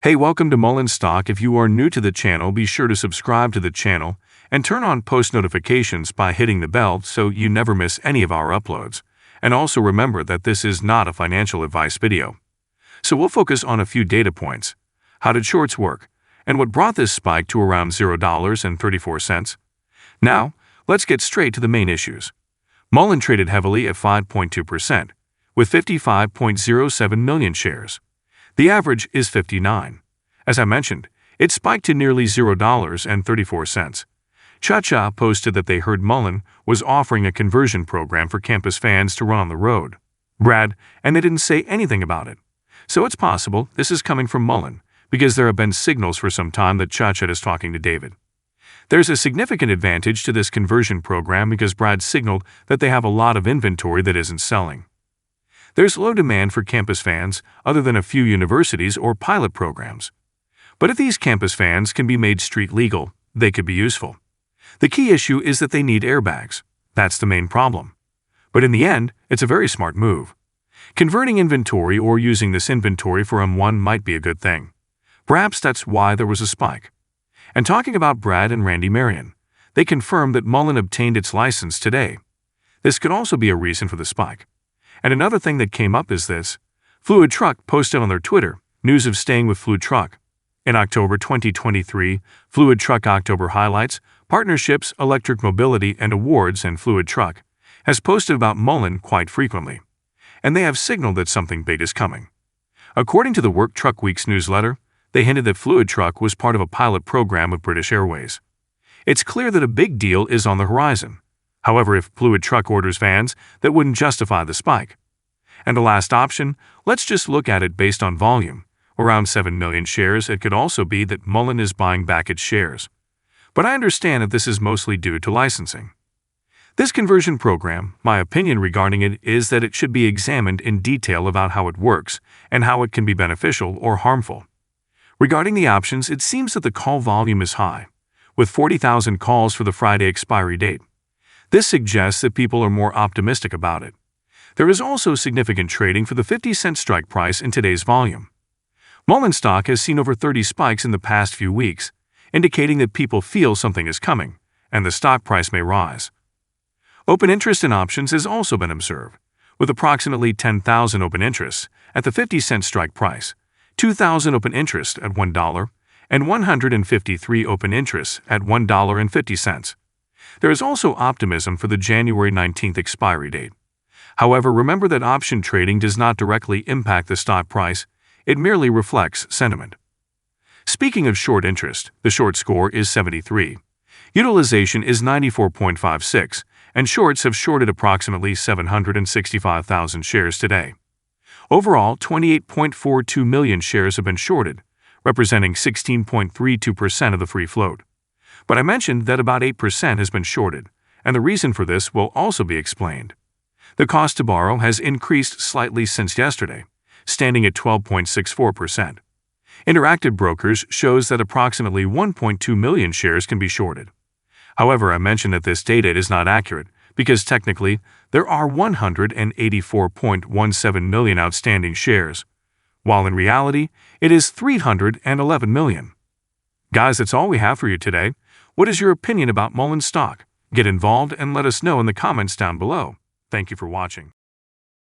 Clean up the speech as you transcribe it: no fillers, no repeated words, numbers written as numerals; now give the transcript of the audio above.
Hey, welcome to Mullen Stock. If you are new to the channel, be sure to subscribe to the channel and turn on post notifications by hitting the bell so you never miss any of our uploads. And also remember that this is not a financial advice video. So we'll focus on a few data points. How did shorts work? And what brought this spike to around $0.34? Now, let's get straight to the main issues. Mullen traded heavily at 5.2%, with 55.07 million shares. The average is 59. As I mentioned, it spiked to nearly $0.34. Cha posted that they heard Mullen was offering a conversion program for campus fans to run on the road. Brad, and they didn't say anything about it. So it's possible this is coming from Mullen, because there have been signals for some time that Cha is talking to David. There's a significant advantage to this conversion program because Brad signaled that they have a lot of inventory that isn't selling. There's low demand for campus fans other than a few universities or pilot programs. But if these campus fans can be made street legal, they could be useful. The key issue is that they need airbags. That's the main problem. But in the end, it's a very smart move. Converting inventory or using this inventory for M1 might be a good thing. Perhaps that's why there was a spike. And talking about Brad and Randy Marion, they confirmed that Mullen obtained its license today. This could also be a reason for the spike. And another thing that came up is this. Fluid Truck posted on their Twitter news of staying with Fluid Truck. In October 2023, Fluid Truck October highlights, partnerships, electric mobility, and awards, and Fluid Truck has posted about Mullen quite frequently. And they have signaled that something big is coming. According to the Work Truck Week's newsletter, they hinted that Fluid Truck was part of a pilot program with British Airways. It's clear that a big deal is on the horizon. However, if Fluid Truck orders vans, that wouldn't justify the spike. And the last option, let's just look at it based on volume. Around 7 million shares, it could also be that Mullen is buying back its shares. But I understand that this is mostly due to licensing. This conversion program, my opinion regarding it is that it should be examined in detail about how it works and how it can be beneficial or harmful. Regarding the options, it seems that the call volume is high, with 40,000 calls for the Friday expiry date. This suggests that people are more optimistic about it. There is also significant trading for the 50-cent strike price in today's volume. Mullen stock has seen over 30 spikes in the past few weeks, indicating that people feel something is coming, and the stock price may rise. Open interest in options has also been observed, with approximately 10,000 open interests at the 50-cent strike price, 2,000 open interest at $1, and 153 open interests at $1.50. There is also optimism for the January 19th expiry date. However, remember that option trading does not directly impact the stock price, it merely reflects sentiment. Speaking of short interest, the short score is 73. Utilization is 94.56, and shorts have shorted approximately 765,000 shares today. Overall, 28.42 million shares have been shorted, representing 16.32% of the free float. But I mentioned that about 8% has been shorted, and the reason for this will also be explained. The cost to borrow has increased slightly since yesterday, standing at 12.64%. Interactive Brokers shows that approximately 1.2 million shares can be shorted. However, I mentioned that this data is not accurate because technically there are 184.17 million outstanding shares, while in reality it is 311 million. Guys, that's all we have for you today. What is your opinion about Mullen stock? Get involved and let us know in the comments down below. Thank you for watching.